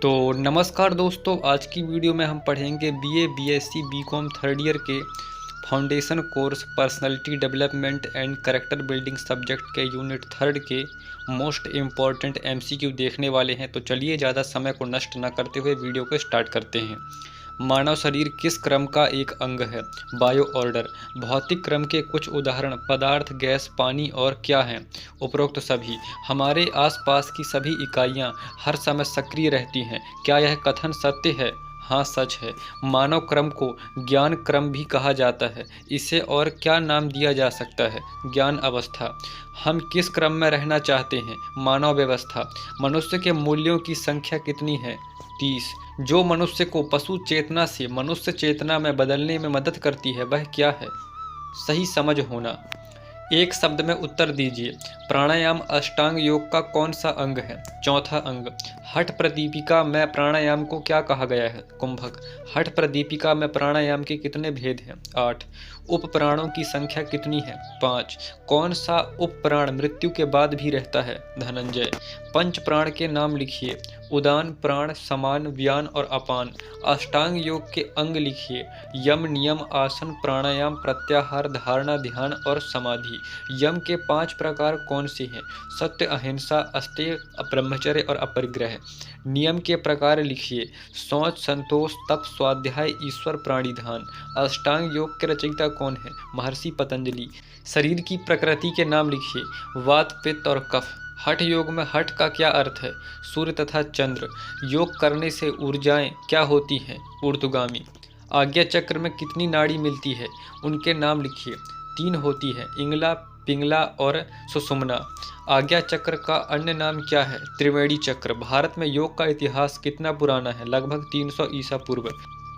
तो नमस्कार दोस्तों, आज की वीडियो में हम पढ़ेंगे BA, BSc, BCom third year के foundation course personality development and character building subject के यूनिट थर्ड के मोस्ट इम्पॉर्टेंट एमसीक्यू देखने वाले हैं। तो चलिए ज़्यादा समय को नष्ट न करते हुए वीडियो को स्टार्ट करते हैं। मानव शरीर किस क्रम का एक अंग है? Bio order. भौतिक क्रम के कुछ उदाहरण पदार्थ, गैस, पानी और क्या हैं? उपरोक्त सभी। हमारे आसपास की सभी इकाइयां हर समय सक्रिय रहती हैं। क्या यह कथन सत्य है? हाँ, सच है। मानव क्रम को ज्ञान क्रम भी कहा जाता है। इसे और क्या नाम दिया जा सकता है? ज्ञान अवस्था। हम किस क्रम में रहना चाहते हैं? मानव व्यवस्था। मनुष्य के मूल्यों की संख्या कितनी है? 30। जो मनुष्य को पशु चेतना से मनुष्य चेतना में बदलने में मदद करती है वह क्या है? सही समझ होना। एक शब्द में उत्तर दीजिए। प्राणायाम अष्टांग योग का कौन सा अंग है? चौथा अंग। हठ प्रदीपिका में प्राणायाम को क्या कहा गया है? कुंभक। हठ प्रदीपिका में प्राणायाम के कितने भेद हैं? 8। उप प्राणों की संख्या कितनी है? 5। कौन सा उप प्राण मृत्यु के बाद भी रहता है? धनंजय। पंच प्राण के नाम लिखिए। उदान, प्राण, समान, व्यान और अपान। अष्टांग योग के अंग लिखिए। यम, नियम, आसन, प्राणायाम, प्रत्याहार, धारणा, ध्यान और समाधि। यम के 5 प्रकार कौन से हैं? सत्य, अहिंसा, अस्तेय, ब्रह्मचर्य और अपरिग्रह। नियम के प्रकार लिखिए। शौच, संतोष, तप, स्वाध्याय, ईश्वर, प्राणिधान। अष्टांग योग के रचयिता कौन है? महर्षि पतंजलि। शरीर की प्रकृति के नाम लिखिए। वात, पित्त और कफ। हठ योग में हठ का क्या अर्थ है? सूर्य तथा चंद्र। योग करने से ऊर्जाएं क्या होती हैं? ऊर्ध्वगामी। आज्ञा चक्र में कितनी नाड़ी मिलती है? उनके नाम लिखिए। 3 होती है, इंगला, पिंगला और सुषुम्ना। आज्ञा चक्र का अन्य नाम क्या है? त्रिवेणी चक्र। भारत में योग का इतिहास कितना पुराना है? लगभग 300 ईसा पूर्व।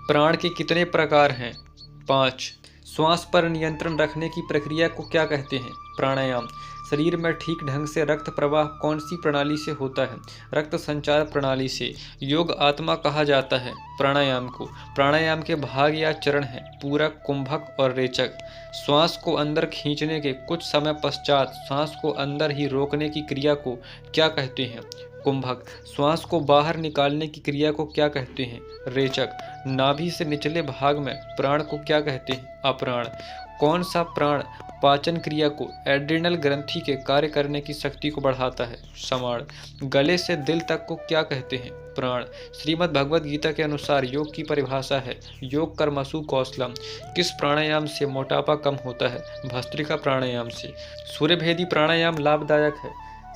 प्राण के कितने प्रकार हैं? 5। श्वास पर नियंत्रण रखने की प्रक्रिया को क्या कहते हैं? प्राणायाम। शरीर में ठीक ढंग से रक्त प्रवाह कौन सी प्रणाली से होता है? रक्त संचार प्रणाली से। योग आत्मा कहा जाता है प्राणायाम को। प्राणायाम के भाग या चरण हैं पूरक, कुंभक और रेचक। श्वास को अंदर खींचने के कुछ समय पश्चात सांस को अंदर ही रोकने की क्रिया को क्या कहते हैं? कुंभक। श्वास को बाहर निकालने की क्रिया को क्या कहते हैं? रेचक। नाभि से निचले भाग में प्राण को क्या कहते हैं? अप्राण। कौन सा प्राण पाचन क्रिया को, एड्रिनल ग्रंथि के कार्य करने की शक्ति को बढ़ाता है? समाण। गले से दिल तक को क्या कहते हैं? प्राण। श्रीमद् भगवद गीता के अनुसार योग की परिभाषा है योग कर्मसु कौशलम। किस प्राणायाम से मोटापा कम होता है? भस्त्रिका प्राणायाम से। सूर्यभेदी प्राणायाम लाभदायक है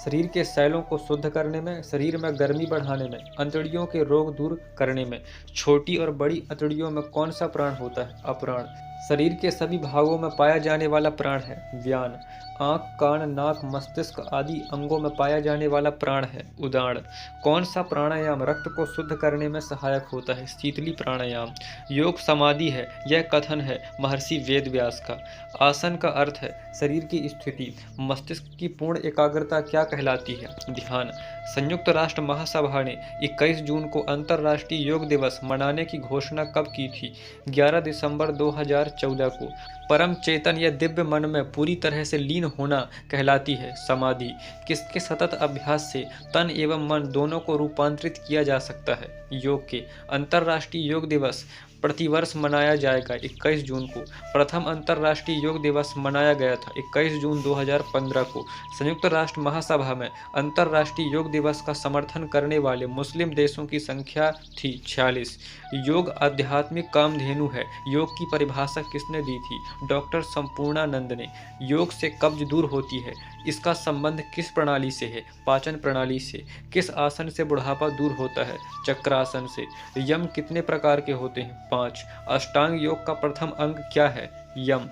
शरीर के सैलों को शुद्ध करने में, शरीर में गर्मी बढ़ाने में, अंतड़ियों के रोग दूर करने में। छोटी और बड़ी अंतड़ियों में कौन सा प्राण होता है? अप्राण। शरीर के सभी भागों में पाया जाने वाला प्राण है व्यान। आँख, कान, नाक, मस्तिष्क आदि अंगों में पाया जाने वाला प्राण है उदान। कौन सा प्राणायाम रक्त को शुद्ध करने में सहायक होता है? शीतली प्राणायाम। योग समाधि है यह कथन है महर्षि वेदव्यास का। आसन का अर्थ है शरीर की स्थिति। मस्तिष्क की पूर्ण एकाग्रता क्या कहलाती है? ध्यान। संयुक्त राष्ट्र महासभा ने 21 जून को अंतर्राष्ट्रीय योग दिवस मनाने की घोषणा कब की थी? 11 दिसंबर 2014 को। परम चेतन या दिव्य मन में पूरी तरह से लीन होना कहलाती है समाधि। किसके सतत अभ्यास से तन एवं मन दोनों को रूपांतरित किया जा सकता है? योग के। अंतर्राष्ट्रीय योग दिवस प्रतिवर्ष मनाया जाएगा 21 जून को। प्रथम अंतर्राष्ट्रीय योग दिवस मनाया गया था 21 जून 2015 को। संयुक्त राष्ट्र महासभा में अंतर्राष्ट्रीय योग दिवस का समर्थन करने वाले मुस्लिम देशों की संख्या थी 46। योग आध्यात्मिक कामधेनु है। योग की परिभाषा किसने दी थी? डॉक्टर संपूर्णानंद ने। योग से कब्ज दूर होती है। इसका संबंध किस प्रणाली से है? पाचन प्रणाली से। किस आसन से बुढ़ापा दूर होता है? चक्रासन से। यम कितने प्रकार के होते हैं? 5। अष्टांग योग का प्रथम अंग क्या है? यम।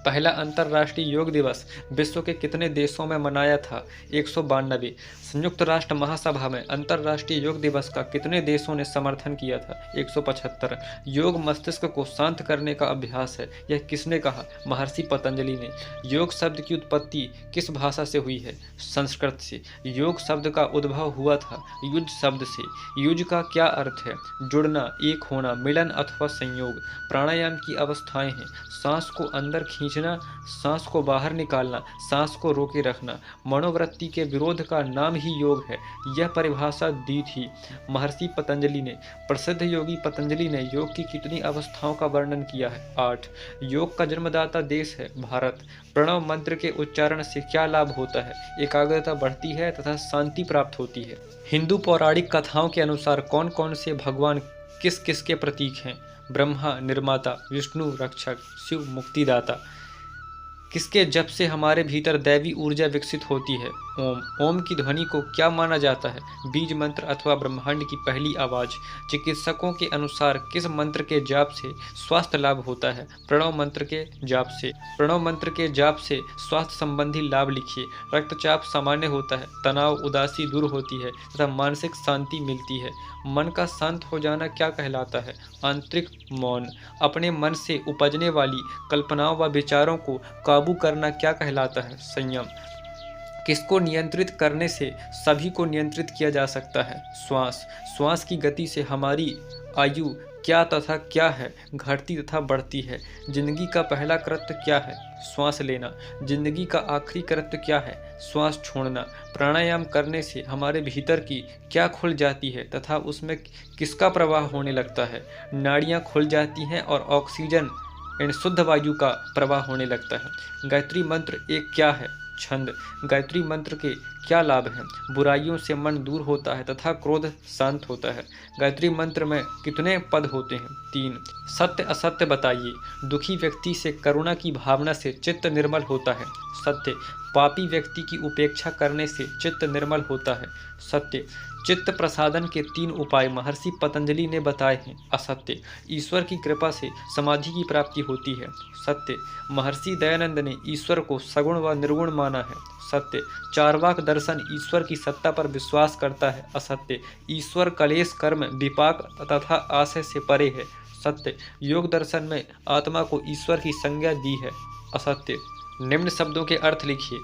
पहला अंतर्राष्ट्रीय योग दिवस विश्व के कितने देशों में मनाया था? 192। संयुक्त राष्ट्र महासभा में अंतर्राष्ट्रीय योग दिवस का कितने देशों ने समर्थन किया था? 175। योग मस्तिष्क को शांत करने का अभ्यास है यह किसने कहा? महर्षि पतंजलि ने। योग शब्द की उत्पत्ति किस भाषा से हुई है? संस्कृत से। योग शब्द का उद्भव हुआ था युज शब्द से। युज का क्या अर्थ है? जुड़ना, एक होना, मिलन अथवा संयोग। प्राणायाम की अवस्थाएं हैं सांस को अंदर खींच खींचना, सांस को बाहर निकालना, सांस को रोके रखना। मनोवृत्ति के विरोध का नाम ही योग है। यह परिभाषा दी थी महर्षि पतंजलि ने। प्रसिद्ध योगी पतंजलि ने योग की कितनी अवस्थाओं का वर्णन किया है? 8। योग का जन्मदाता देश है भारत। प्रणव मंत्र के उच्चारण से क्या लाभ होता है? एकाग्रता बढ़ती है तथा शांति प्राप्त होती है। हिंदू पौराणिक कथाओं के अनुसार कौन कौन से भगवान किस किस के प्रतीक हैं? ब्रह्मा निर्माता, विष्णु रक्षक, शिव मुक्तिदाता। किसके जप से हमारे भीतर दैवी ऊर्जा विकसित होती है? ओम। ओम की ध्वनि को क्या माना जाता है? बीज मंत्र अथवा ब्रह्मांड की पहली आवाज। चिकित्सकों के अनुसार किस मंत्र के जाप से स्वास्थ्य लाभ होता है? प्रणव मंत्र के जाप से। प्रणव मंत्र के जाप से स्वास्थ्य संबंधी लाभ लिखिए। रक्तचाप सामान्य होता है, तनाव उदासी दूर होती है तथा मानसिक शांति मिलती है। मन का शांत हो जाना क्या कहलाता है? आंतरिक मौन। अपने मन से उपजने वाली कल्पनाओं व विचारों को काबू करना क्या कहलाता है? संयम। किसको नियंत्रित करने से सभी को नियंत्रित किया जा सकता है? श्वास। श्वास की गति से हमारी आयु क्या तथा क्या है? घटती तथा बढ़ती है। जिंदगी का पहला कृत्य क्या है? श्वास लेना। जिंदगी का आखिरी कृत्य क्या है? श्वास छोड़ना। प्राणायाम करने से हमारे भीतर की क्या खुल जाती है तथा उसमें किसका प्रवाह होने लगता है? नाड़ियाँ खुल जाती हैं और ऑक्सीजन एंड शुद्ध वायु का प्रवाह होने लगता है। गायत्री मंत्र एक क्या है? छंद। गायत्री मंत्र के क्या लाभ हैं? बुराइयों से मन दूर होता है तथा क्रोध शांत होता है। गायत्री मंत्र में कितने पद होते हैं? 3। सत्य असत्य बताइए। दुखी व्यक्ति से करुणा की भावना से चित्त निर्मल होता है। सत्य। पापी व्यक्ति की उपेक्षा करने से चित्त निर्मल होता है। सत्य। चित्त प्रसादन के 3 उपाय महर्षि पतंजलि ने बताए हैं। असत्य। ईश्वर की कृपा से समाधि की प्राप्ति होती है। सत्य। महर्षि दयानंद ने ईश्वर को सगुण व निर्गुण माना है। सत्य। चार्वाक दर्शन ईश्वर की सत्ता पर विश्वास करता है। असत्य। ईश्वर कलेश कर्म विपाक तथा आशय से परे है। सत्य। योग दर्शन में आत्मा को ईश्वर की संज्ञा दी है। असत्य। निम्न शब्दों के अर्थ लिखिए।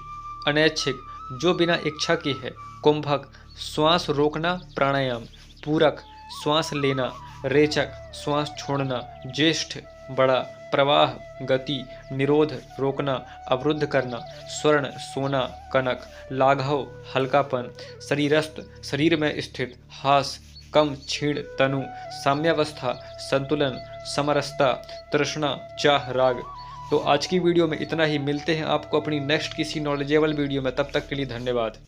अनैच्छिक, जो बिना इच्छा के है। कुंभक, श्वास रोकना प्राणायाम। पूरक, श्वास लेना। रेचक, श्वास छोड़ना। ज्येष्ठ, बड़ा। प्रवाह, गति। निरोध, रोकना, अवरुद्ध करना। स्वर्ण, सोना, कनक। लाघव, हल्कापन। शरीरस्थ, शरीर में स्थित। हास, कम, क्षीण, तनु। साम्यावस्था, संतुलन। समरसता, तृष्णा, चाह, राग। तो आज की वीडियो में इतना ही। मिलते हैं आपको अपनी नेक्स्ट किसी नॉलेजेबल वीडियो में। तब तक के लिए धन्यवाद।